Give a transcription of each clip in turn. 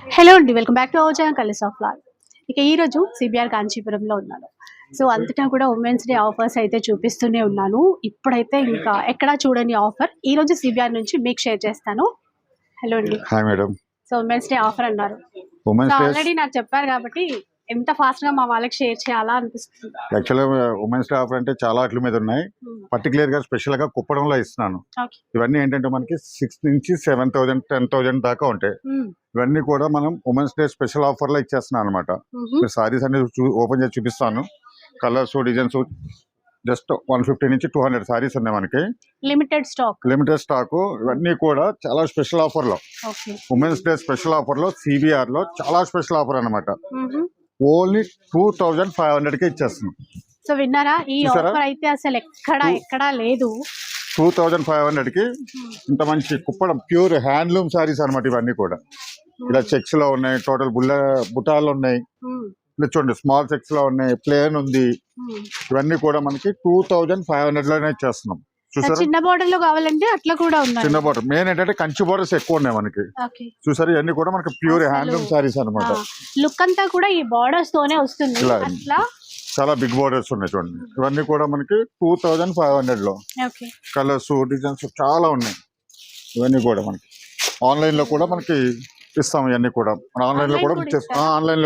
Hello అండి. Welcome back to our channel colours of life. ఇక ఈరోజు సిబిఆర్ కాంచీపురంలో ఉన్నాను. సో అంతటా కూడా ఉమెన్స్ డే ఆఫర్స్ అయితే చూపిస్తూనే ఉన్నాను. ఇప్పుడైతే ఇంకా ఎక్కడా చూడని ఆఫర్ ఈరోజు సిబిఆర్ నుంచి మీకు షేర్ చేస్తాను. హలో అండి. Hi madam. So women's day offer అన్నారు. సో ఉమెన్స్ డే ఆల్రెడీ నాకు చెప్పారు కాబట్టి ఎంత ఫాస్ట్ గా మా వాళ్ళకి షేర్ చేయాలా అనిపిస్తుంది. యాక్చువల్గా ఉమెన్స్ డే ఆఫర్ అంటే చాలా వాటి మీద ఉన్నాయి. పర్టికులర్ గా స్పెషల్ గా కుప్పడంలో ఇస్తున్నాను. ఇవన్నీ ఏంటంటే మనకి 6 నుంచి 7,000 10,000 దాకా ఉంటాయి. ఇవన్నీ కూడా మనం ఉమెన్స్ డే స్పెషల్ ఆఫర్ లో ఇచ్చేస్తున్నాను అనమాట. సారీస్ అన్ని ఓపెన్ చేసి చూపిస్తాను. కలర్స్ డిజైన్స్ జస్ట్ 150 నుంచి 200 సారీస్ ఉన్నాయి మనకి. లిమిటెడ్ స్టాక్ ఇవన్నీ కూడా చాలా స్పెషల్ ఆఫర్ లో ఉమెన్స్ డే స్పెషల్ ఆఫర్ లో సిబిఆర్ లో చాలా స్పెషల్ ఆఫర్ అనమాట. ఓన్లీ 2,500 కి ఇచ్చేస్తున్నాం. సో విన్నారా, ఈ ఆఫర్ అయితే అసలు ఎక్కడా లేదు. 2,500 కి ఇంత మంచి కుప్పడం ప్యూర్ హ్యాండ్లూమ్ సారీస్ అనమాట. ఇవన్నీ కూడా ఇలా చెక్స్ లో ఉన్నాయి, టోటల్ బుటాలు ఉన్నాయి. ఇలా చూడండి, స్మాల్ చెక్స్ లో ఉన్నాయి, ప్లేన్ ఉంది. ఇవన్నీ కూడా మనకి 2,500 లోనే ఇచ్చేస్తున్నాం. చూసారా, చిన్న బోర్డర్ లో కావాలంటే అట్లా కూడా ఉన్నాయి. చిన్న బోర్డర్ మెయిన్ ఏంటంటే కంచి బోర్డర్స్ ఎక్కువ ఉన్నాయి మనకి. చూసారా, ఇవన్నీ కూడా మనకి ప్యూర్ హ్యాండ్లూమ్ సారీస్ అనమాట. లుక్ అంతా కూడా ఈ బోర్డర్స్ తోనే వస్తుంది. చాలా బిగ్ బోర్డర్స్ ఉన్నాయి చూడండి. ఇవన్నీ కూడా మనకి 2,500 లో కలర్స్ డిజైన్స్ చాలా ఉన్నాయి. ఇవన్నీ కూడా మనకి ఆన్లైన్ లో కూడా మనకి ఇస్తాం. ఇవన్నీ కూడా ఆన్లైన్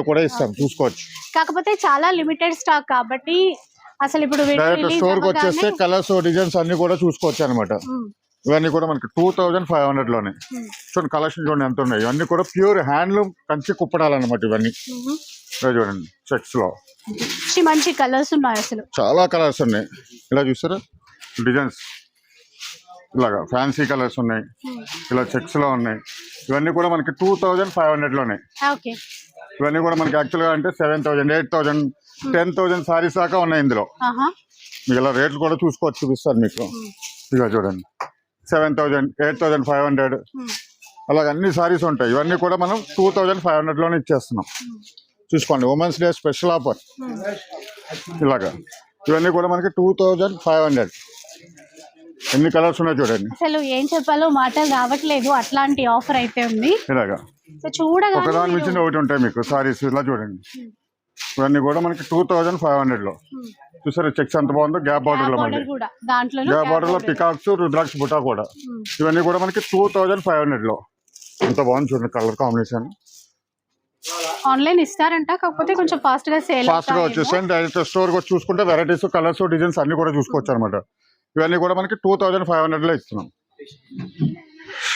లో కూడా ఇస్తాం, చూసుకోవచ్చు. కాకపోతే చాలా లిమిటెడ్ స్టాక్ కాబట్టి అసలు ఇప్పుడు డైరెక్ట్ స్టోర్ కి వచ్చేస్తే కలర్స్ డిజైన్స్ అన్ని కూడా చూసుకోవచ్చు అనమాట. ఇవన్నీ కూడా మనకి 2,500 లోనే. చూడండి కలెక్షన్ చూడండి ఎంత ఉన్నాయి. ఇవన్నీ కూడా ప్యూర్ హ్యాండ్లూమ్ కంచి కుప్పడాలన్నమాట. ఇవన్నీ చూడండి, చెక్స్ లో మంచి కలర్స్ ఉన్నాయి. అసలు చాలా కలర్స్ ఉన్నాయి. ఇలా చూస్తారా, డిజైన్స్ ఇలాగా ఫ్యాన్సీ కలర్స్ ఉన్నాయి. ఇలా చెక్స్ లో ఉన్నాయి. ఇవన్నీ కూడా మనకి 2,500 లోనే. ఇవన్నీ కూడా మనకి యాక్చువల్ గా అంటే 7,000 8,000 10,000 సారీస్ దాకా ఉన్నాయి ఇందులో. మీకు ఇలా రేట్లు కూడా చూసుకోవచ్చు, చూపిస్తారు మీకు. ఇక చూడండి, 7,000 8,500 అలాగ అన్ని సారీస్ ఉంటాయి. ఇవన్నీ కూడా మనం 2,500 లోనే ఇచ్చేస్తున్నాం. చూసుకోండి, ఉమెన్స్ డే స్పెషల్ ఆఫర్ ఇలాగా. ఇవన్నీ కూడా మనకి 2,500. ఎన్ని కలర్స్ ఉన్నాయి చూడండి. అసలు ఏం చెప్పాలో మాటలు రావట్లేదు, అట్లాంటి ఆఫర్ అయితే ఉంది. ఇలాగా చూడగా ఒకదాని మించి ఒకటి ఉంటాయి మీకు సారీస్. ఇలా చూడండి, ఇవన్నీ కూడా మనకి 2,500 లో. చూసారు చెక్స్ ఎంత బాగుందో, గ్యాప్ బార్డర్ లో మళ్ళీ గ్యాప్ బార్డర్ లో పికాక్స్ రుద్రాక్ష బుటా కూడా. ఇవన్నీ కూడా మనకి 2,500 లో. ఎంత బాగుంది చూడండి, కలర్ కాంబినేషన్. ఆన్లైన్ ఇస్తారంట, కాకపోతే కొంచెం ఫాస్ట్ గా వచ్చేసాను. డైరెక్ట్ స్టోర్ వచ్చి చూసుకుంటే వెరైటీస్ కలర్స్ డిజైన్స్ అన్ని కూడా చూసుకోవచ్చు అనమాట. ఇవన్నీ కూడా మనకి 2,500 లో ఇస్తున్నాం.